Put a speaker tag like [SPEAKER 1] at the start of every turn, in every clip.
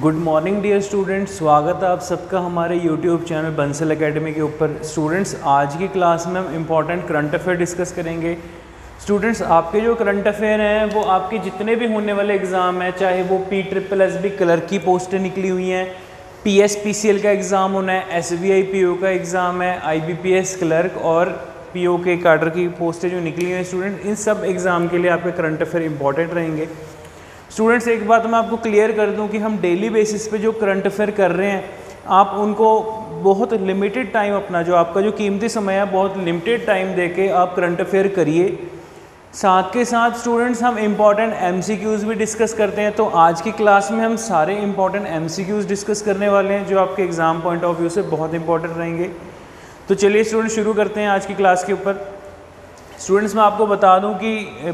[SPEAKER 1] Good morning dear students, स्वागत है आप सबका हमारे यूट्यूब चैनल बंसल एकेडमी के ऊपर। स्टूडेंट्स, आज की क्लास में हम इम्पॉर्टेंट करंट अफेयर डिस्कस करेंगे। स्टूडेंट्स, आपके जो करंट अफेयर हैं वो आपके जितने भी होने वाले एग्ज़ाम हैं, चाहे वो PSSB क्लर्क की पोस्टें निकली हुई हैं, PSPCL का एग्ज़ाम होना है, SBI PO का एग्ज़ाम है, IBPS क्लर्क और PO के कैडर की पोस्टें जो निकली हैं स्टूडेंट, इन सब एग्ज़ाम के लिए आपके करंट अफेयर इंपॉर्टेंट रहेंगे। स्टूडेंट्स, एक बात मैं आपको क्लियर कर दूं कि हम डेली बेसिस पे जो करंट अफेयर कर रहे हैं, आप उनको बहुत लिमिटेड टाइम, अपना जो आपका जो कीमती समय है बहुत लिमिटेड टाइम देके आप करंट अफेयर करिए। साथ के साथ स्टूडेंट्स, हम इम्पॉर्टेंट MCQs भी डिस्कस करते हैं। तो आज की क्लास में हम सारे इम्पॉर्टेंट MCQs डिस्कस करने वाले हैं जो आपके एग्ज़ाम पॉइंट ऑफ व्यू से बहुत इंपॉर्टेंट रहेंगे। तो चलिए स्टूडेंट्स, शुरू करते हैं आज की क्लास के ऊपर। स्टूडेंट्स, मैं आपको बता दूं कि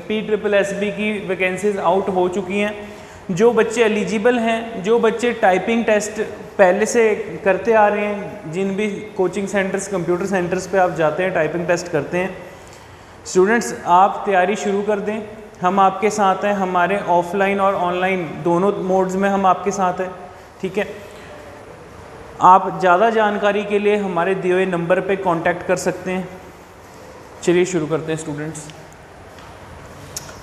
[SPEAKER 1] PSSB की वैकेंसीज आउट हो चुकी हैं। जो बच्चे एलिजिबल हैं, जो बच्चे टाइपिंग टेस्ट पहले से करते आ रहे हैं, जिन भी कोचिंग सेंटर्स, कंप्यूटर सेंटर्स पे आप जाते हैं, टाइपिंग टेस्ट करते हैं, स्टूडेंट्स आप तैयारी शुरू कर दें। हम आपके साथ हैं, हमारे ऑफलाइन और ऑनलाइन दोनों मोड्स में हम आपके साथ हैं, ठीक है। आप ज़्यादा जानकारी के लिए हमारे दिए हुए नंबर पे कांटेक्ट कर सकते हैं। चलिए शुरू करते हैं students.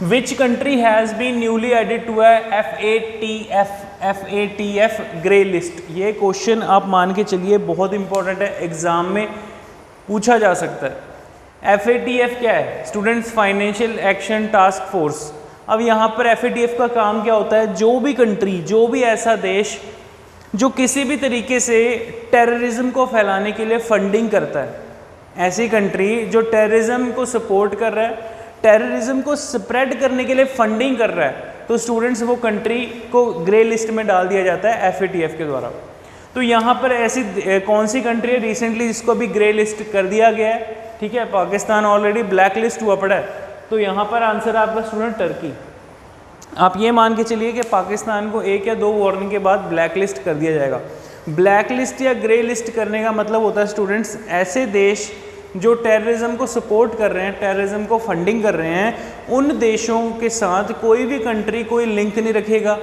[SPEAKER 1] Which country has been newly added to FATF grey list. ये क्वेश्चन आप मान के चलिए बहुत इंपॉर्टेंट है, एग्जाम में पूछा जा सकता है। FATF क्या है students? Financial action task force. अब यहाँ पर FATF का काम क्या होता है? जो भी कंट्री, जो भी ऐसा देश जो किसी भी तरीके से टेररिज्म को फैलाने के लिए फंडिंग करता है, ऐसी कंट्री जो टेररिज्म को सपोर्ट कर रहा है, टेररिज्म को स्प्रेड करने के लिए फंडिंग कर रहा है, तो स्टूडेंट्स वो कंट्री को ग्रे लिस्ट में डाल दिया जाता है FATF के द्वारा। तो यहाँ पर ऐसी कौन सी कंट्री है रिसेंटली जिसको भी ग्रे लिस्ट कर दिया गया है? ठीक है, पाकिस्तान ऑलरेडी ब्लैक लिस्ट हुआ पड़ा है, तो यहाँ पर आंसर आपका स्टूडेंट टर्की। आप ये मान के चलिए कि पाकिस्तान को 1 या 2 वार्निंग के बाद ब्लैक लिस्ट कर दिया जाएगा। ब्लैक लिस्ट या ग्रे लिस्ट करने का मतलब होता है स्टूडेंट्स, ऐसे देश जो टेररिज्म को सपोर्ट कर रहे हैं, टेररिज्म को फंडिंग कर रहे हैं, उन देशों के साथ कोई भी कंट्री कोई लिंक नहीं रखेगा,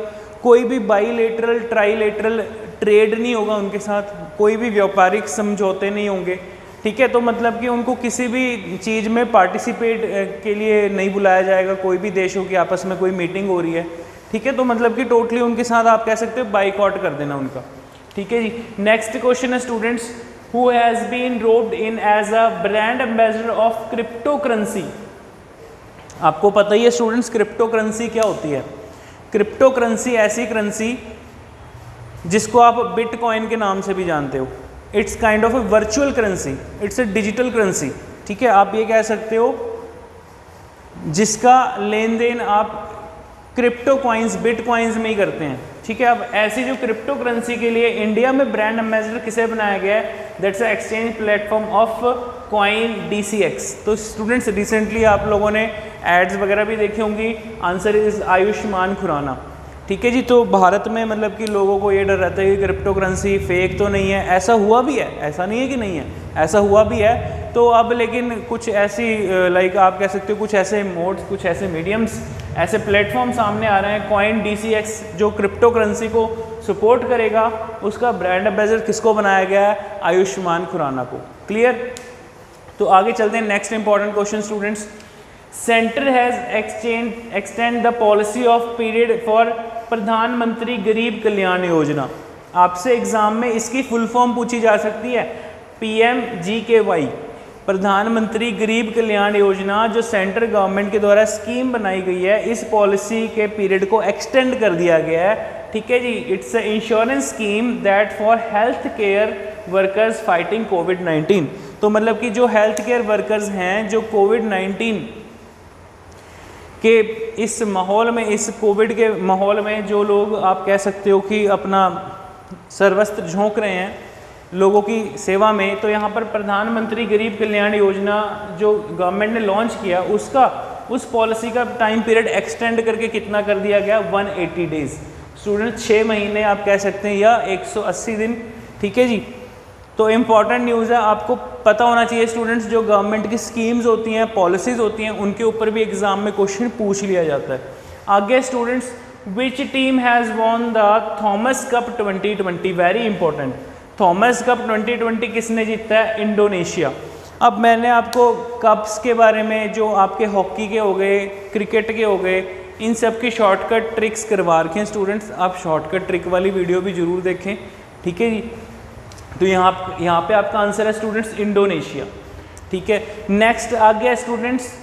[SPEAKER 1] कोई भी बाईलेटरल ट्राईलेटरल ट्रेड नहीं होगा उनके साथ, कोई भी व्यापारिक समझौते नहीं होंगे, ठीक है। तो मतलब कि उनको किसी भी चीज़ में पार्टिसिपेट के लिए नहीं बुलाया जाएगा। कोई भी देशों की आपस में कोई मीटिंग हो रही है, ठीक है, तो मतलब कि टोटली उनके साथ आप कह सकते हो बाइकआउट कर देना उनका, ठीक है जी। नेक्स्ट क्वेश्चन है students, who has been roped in as a brand ambassador of cryptocurrency। आपको पता ही है स्टूडेंट्स क्रिप्टो करेंसी क्या होती है। क्रिप्टो करेंसी ऐसी करेंसी जिसको आप बिटकॉइन के नाम से भी जानते हो। It's kind of A virtual currency, it's a digital currency, ठीक है। आप ये कह सकते हो जिसका लेन देन आप क्रिप्टो कॉइन्स, बिटकॉइन्स में ही करते हैं, ठीक है। अब ऐसी जो क्रिप्टो करेंसी के लिए इंडिया में ब्रांड एम्बेसडर किसे बनाया गया है? That's a exchange platform of coin DCX। तो स्टूडेंट्स, रिसेंटली आप लोगों ने एड्स वगैरह भी देखी होंगी। आंसर इज आयुष्मान खुराना, ठीक है जी। तो भारत में मतलब कि लोगों को ये डर रहता है कि क्रिप्टो करेंसी फेक तो नहीं है। ऐसा हुआ भी है, ऐसा नहीं है कि नहीं है, ऐसा हुआ भी है। तो अब लेकिन कुछ ऐसी लाइक आप कह सकते हो कुछ ऐसे मोड्स, कुछ ऐसे मीडियम्स, ऐसे प्लेटफॉर्म सामने आ रहे हैं। कॉइन DCX जो क्रिप्टो करेंसी को सपोर्ट करेगा, उसका ब्रांड एम्बेसडर किसको बनाया गया है? आयुष्मान खुराना को। क्लियर? तो आगे चलते हैं। Next important question students, centre has extend the policy of period for प्रधानमंत्री गरीब कल्याण योजना। आपसे एग्जाम में इसकी फुल फॉर्म पूछी जा सकती है, PMGKY, प्रधानमंत्री गरीब कल्याण योजना, जो सेंट्रल गवर्नमेंट के द्वारा स्कीम बनाई गई है। इस पॉलिसी के पीरियड को एक्सटेंड कर दिया गया है, ठीक है जी। It's a insurance scheme that for health care workers fighting COVID-19। तो मतलब कि जो हेल्थ केयर वर्कर्स हैं, जो COVID-19 के इस माहौल में, इस कोविड के माहौल में जो लोग आप कह सकते हो कि अपना सर्वस्त्र झोंक रहे हैं लोगों की सेवा में, तो यहाँ पर प्रधानमंत्री गरीब कल्याण योजना जो गवर्नमेंट ने लॉन्च किया, उसका उस पॉलिसी का टाइम पीरियड एक्सटेंड करके कितना कर दिया गया? 180 डेज। स्टूडेंट 6 महीने आप कह सकते हैं, या 180 दिन, ठीक है जी। तो इम्पॉर्टेंट न्यूज़ है, आपको पता होना चाहिए स्टूडेंट्स, जो गवर्नमेंट की स्कीम्स होती हैं, पॉलिसीज़ होती हैं, उनके ऊपर भी एग्ज़ाम में क्वेश्चन पूछ लिया जाता है। आगे students, which team has won the Thomas cup 2020? Very important. Thomas cup 2020 किसने जीता है? इंडोनेशिया। अब मैंने आपको कप्स के बारे में, जो आपके हॉकी के हो गए, क्रिकेट के हो गए, इन सब की शॉर्टकट ट्रिक्स करवा रखे हैं स्टूडेंट्स। आप शॉर्टकट ट्रिक वाली वीडियो भी ज़रूर देखें, ठीक है जी। तो यहाँ पे आपका आंसर है स्टूडेंट्स इंडोनेशिया, ठीक है। नेक्स्ट आ गया students,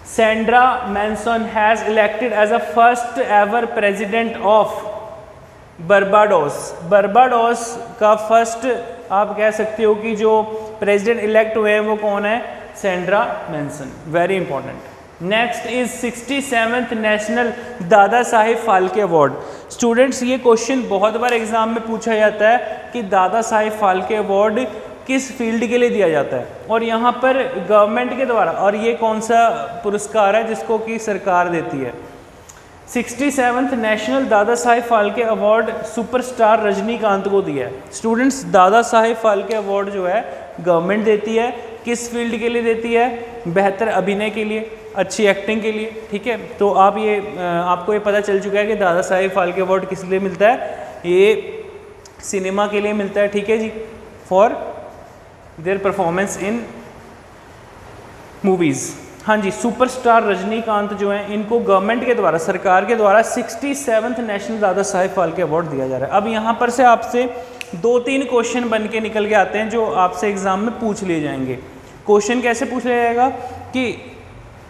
[SPEAKER 1] Sandra Mason has elected as a first ever president of Barbados. Barbados का फर्स्ट आप कह सकते हो कि जो प्रेसिडेंट इलेक्ट हुए हैं वो कौन है? Sandra Manson. Very important. Next is 67th national Dada Saheb Phalke award. Students ये क्वेश्चन बहुत बार एग्जाम में पूछा जाता है कि दादा साहेब फाल्के अवार्ड किस फील्ड के लिए दिया जाता है, और यहाँ पर गवर्नमेंट के द्वारा, और ये कौन सा पुरस्कार है जिसको कि सरकार देती है? 67th national Dada Saheb Phalke award superstar Rajinikanth को दिया है। स्टूडेंट्स दादा साहेब फाल्के अवार्ड जो है गवर्नमेंट देती है, किस फील्ड के लिए देती है? बेहतर अभिनय के लिए, अच्छी एक्टिंग के लिए, ठीक है। तो आप ये आपको ये पता चल चुका है कि दादा साहेब फाल्के अवार्ड किस लिए मिलता है? ये सिनेमा के लिए मिलता है, ठीक है जी, for their performance in movies. हाँ जी, सुपरस्टार रजनीकांत जो हैं इनको गवर्नमेंट के द्वारा, सरकार के द्वारा 67th national Dada Saheb Phalke award दिया जा रहा है। अब यहाँ पर से आपसे 2-3 क्वेश्चन बन के निकल के आते हैं जो आपसे एग्जाम में पूछ लिए जाएंगे। क्वेश्चन कैसे पूछ लिया जाएगा कि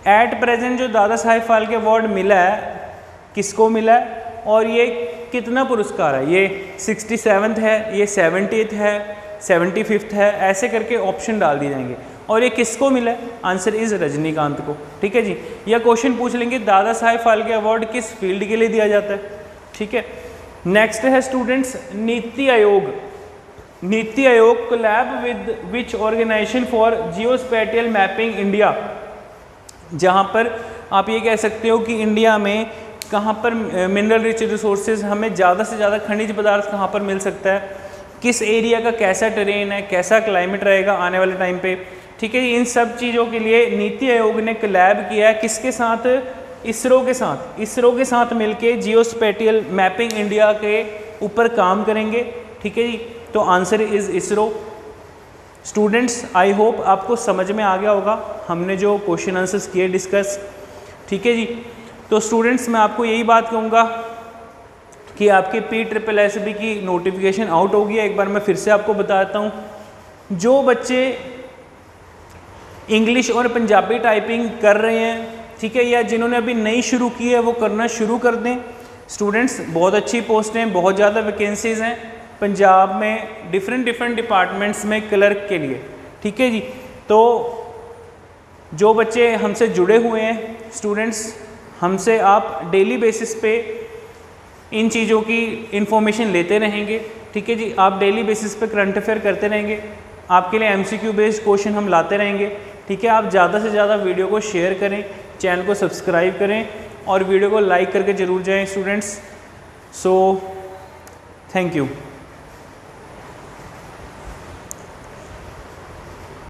[SPEAKER 1] एट प्रेजेंट जो दादा साहेब फाल्के अवार्ड मिला है किसको मिला है, और ये कितना पुरस्कार है? ये 67th है, ये 70th है, 75th है, ऐसे करके ऑप्शन डाल दिए जाएंगे। और ये किसको मिला है? आंसर इज रजनीकांत को, ठीक है जी। या क्वेश्चन पूछ लेंगे दादा साहेब फाल्के अवार्ड किस फील्ड के लिए दिया जाता है, ठीक है। नेक्स्ट है स्टूडेंट्स नीति Aayog. NITI Aayog collab with which organisation for geospatial mapping India, जहाँ पर आप ये कह सकते हो कि इंडिया में कहाँ पर मिनरल रिच रिसोर्सेज, हमें ज़्यादा से ज़्यादा खनिज पदार्थ कहाँ पर मिल सकता है, किस एरिया का कैसा टेरेन है, कैसा क्लाइमेट रहेगा आने वाले टाइम पे, ठीक है। इन सब चीज़ों के लिए नीति आयोग ने कोलैब किया है, किसके साथ? इसरो के साथ। इसरो के साथ मिलके जियोस्पैटियल मैपिंग इंडिया के ऊपर काम करेंगे, ठीक है जी। तो answer is ISRO. Students I hope आपको समझ में आ गया होगा हमने जो क्वेश्चन आंसर्स किए डिस्कस, ठीक है जी। तो स्टूडेंट्स मैं आपको यही बात कहूँगा कि आपके PSSB की नोटिफिकेशन आउट हो गई है। एक बार मैं फिर से आपको बताता हूँ, जो बच्चे इंग्लिश और पंजाबी टाइपिंग कर रहे हैं, ठीक है, या जिन्होंने अभी नई शुरू की है वो करना शुरू कर दें। स्टूडेंट्स बहुत अच्छी पोस्टें, बहुत ज़्यादा वैकेंसीज़ हैं पंजाब में डिफरेंट डिपार्टमेंट्स में क्लर्क के लिए, ठीक है जी। तो जो बच्चे हमसे जुड़े हुए हैं स्टूडेंट्स, हमसे आप डेली बेसिस पे इन चीज़ों की इंफॉर्मेशन लेते रहेंगे, ठीक है जी। आप डेली बेसिस पे करंट अफेयर करते रहेंगे, आपके लिए MCQ बेस्ड क्वेश्चन हम लाते रहेंगे, ठीक है। आप ज़्यादा से ज़्यादा वीडियो को शेयर करें, चैनल को सब्सक्राइब करें और वीडियो को लाइक करके ज़रूर जाएं स्टूडेंट्स। So thank you.